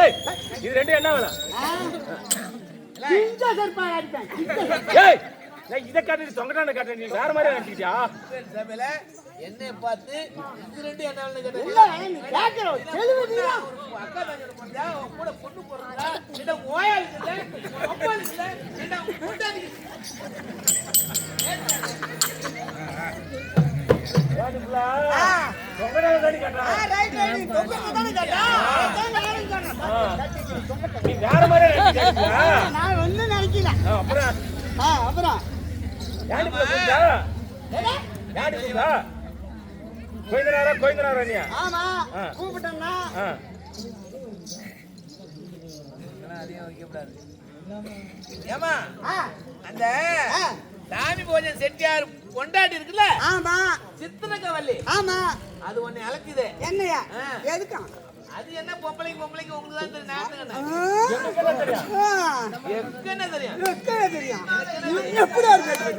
ஏய் இது ரெண்டு என்ன வேணும்? இந்த சர்பா அடிப்பேன். ஏய் நான் இத காட்டி தொங்கடான காட்டி நீ வேற மாதிரி நினைச்சிட்டியா? சபையில என்னை பார்த்து இது ரெண்டு என்ன வேணும் கேட்டா இல்ல நீ கேக்குற தெளிவு நீடா. அக்கா தங்கட போறியா கூட பொண்ணு போறடா இத ஓயால் இல்ல அப்பா இல்ல என்ன கூட்டாதி வாடிப்ளா தொங்கடான காட்டி காட்டா. ரைட் ரைட் தொங்கடான காட்டா. அதான் நானும் சொன்னேன். நீ வேற மாதிரி நினைச்சிட்டியா? நான் ஒண்ணும் நினைக்கல. அப்புறம் யாடி போச்சா? யாடி போச்சா? கோயிந்தனாரா நீ? ஆமா கூப்பிட்டேன்னா அதிகம் வைக்க கூடாது. ஏமா அந்த சாமி போஜன் செட்டியார் கொண்டாடி இருக்குல்ல? ஆமா சித்திரக்கவல்லி. ஆமா அது ஒண்ணு அழைக்குது. என்னையா எதுக்கு? அது என்ன பொம்பளைக்கு உங்களுக்கு தான் தெரியும். என்ன தெரியும்? எக்கன தெரியும். எக்கன தெரியும். எப்படி இருக்கு?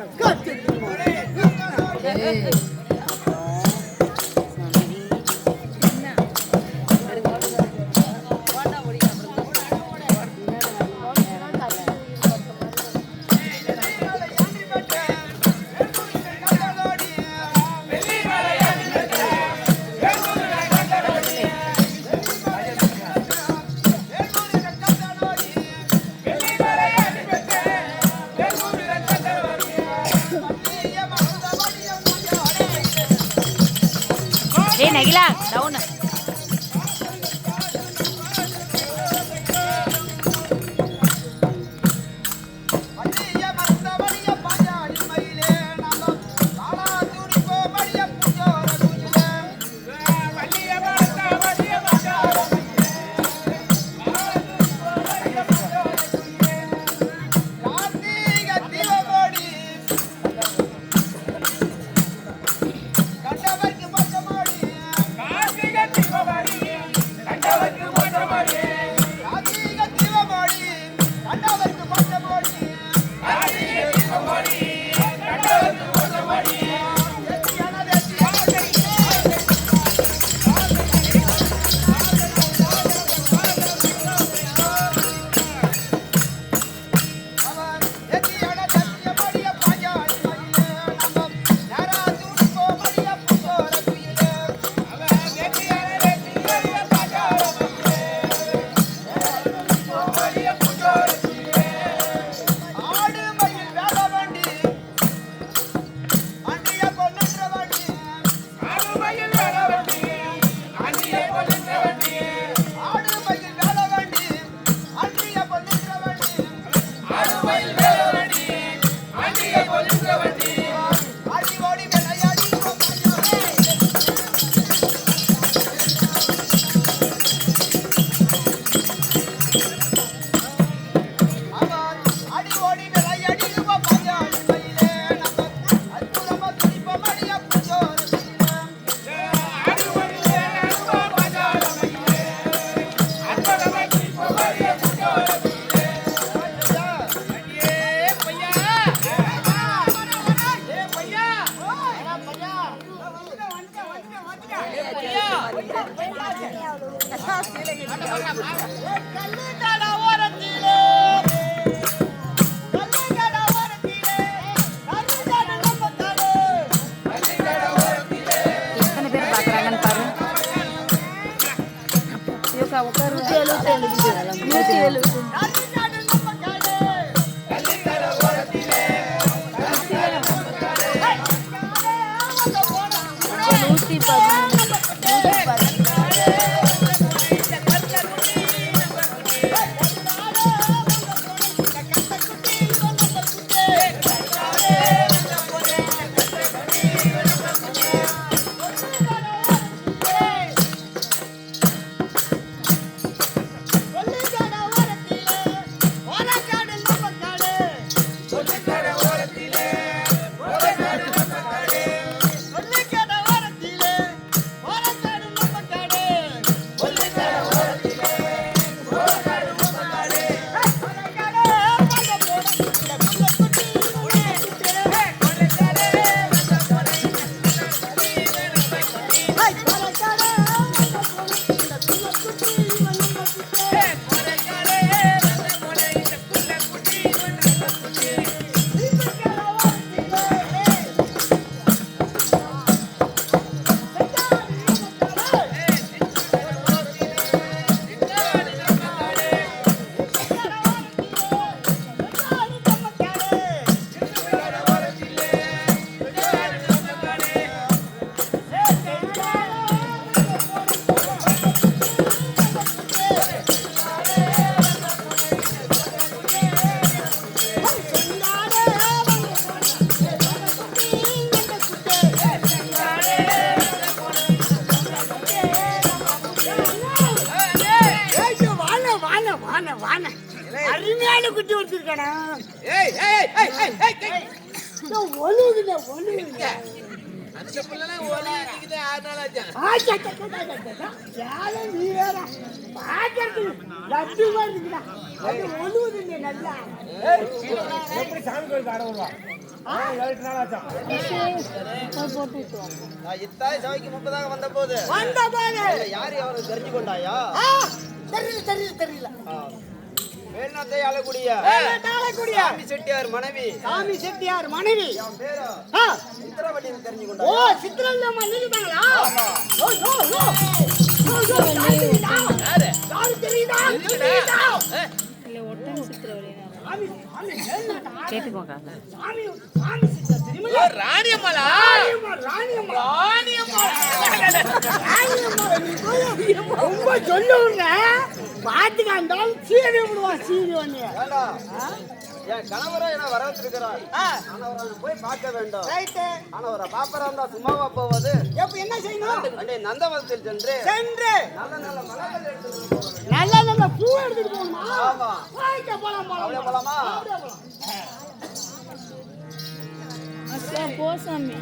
நகிலா டவுன் கொல்லிக்கடை ஓரத்திலே அருமையான குட்டி வச்சிருக்கடா. ஏய் ஏய் ஏய் ஏய் ஏய் ஒழுகுதே ஒழுகுதே. அந்த புள்ளலாம் ஓலி நிக்குது ஆனாலாச்சா ஜால நீ வேற பாக்கிறது லட்டு மாதிரி இருக்குடா. அது ஒழுகுதுங்க நல்லா. எப்படி சாமி கோயிலுக்கு ஆட வருவா 7 நாள் ஆச்சாம். இத்தாய் சபைக்கு முன்பதாக வந்த போது யாரு அவருக்கு தெரிஞ்சு கொண்டாயா? தெரியல வேல்நாத்தை ஆளக்கூடிய சாமி செட்டியார் மனைவி சாமி செட்டியார் மனைவி என் பேரு சித்திரவள்ளியை தெரிஞ்சு ஓ கொண்டாயா? சித்திரவள்ளி நினைக்கிறாங்களா? யாரு தெரியுதா? கேட்டுக்கோங்க. சாமி சாமி சித்திரம் தெரியுமா? ராணியம்மாளா ராணியம்மா ராணியம்மா ரொம்ப சொல்லுங்க பாத்துக்காண்டாலும் சீரி விடுவான் சீரி ஒண்ணு. ஏண்டா, என் கணவரை என வர வச்சிருக்கிறார். அவரை போய் பார்க்க வேண்டும். ஆனா அவரை பாப்பரா இருந்தா சும்மாவா போவது? எப்ப என்ன செய்யணும்? அண்டே நந்தவனத்தில் சென்று சென்று நல்ல நல்ல மலர்கள் எடுத்து போகணும். நல்ல நல்ல பூ எடுத்துட்டு போகணுமா? ஆமா. வாய்க்க போலாம் அப்படியே போலாம் போலாமா? அப்படியே போலாம். போசாமி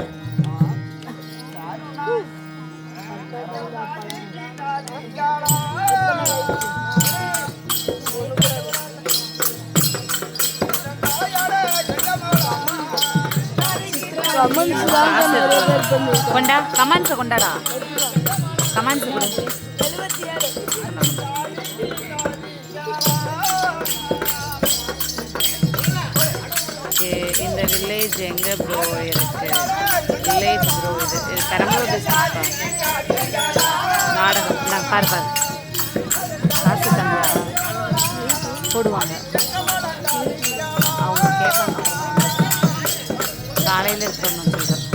கொண்டா கமெண்ட்ஸ் கொண்டாடா கமெண்ட்ஸ் கொடு இந்த வில்லேஜ் எங்கே ப்ரோ இருக்கு? வில்லேஜ் ப்ரோ இது பெரம்பலூர் டிஸ்ட்ரிக்ட் நாடகம் நான் பாரு காசு தந்தா போடுவாங்க அவங்க கேட்பாங்க காலையில் இருக்கணும் சொல்கிறேன்.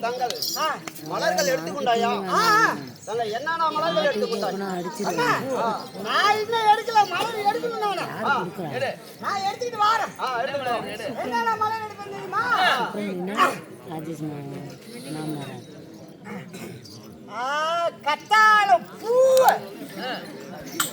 தங்கள் மலர்கள் எடுத்துக்கொண்டாயா? தங்கள் என்னென்ன மலர்கள் எடுத்துக்கொண்டாய்? நான் இன்னும் எடுக்கல மலர் எடுக்கணும் நானு. எடு. நான் எடுத்துக்கிட்டு வாரேன். எடுத்துக்கணும். என்னென்ன மலர் எடுக்கணும் தெரியுமா? கத்தாழை பூ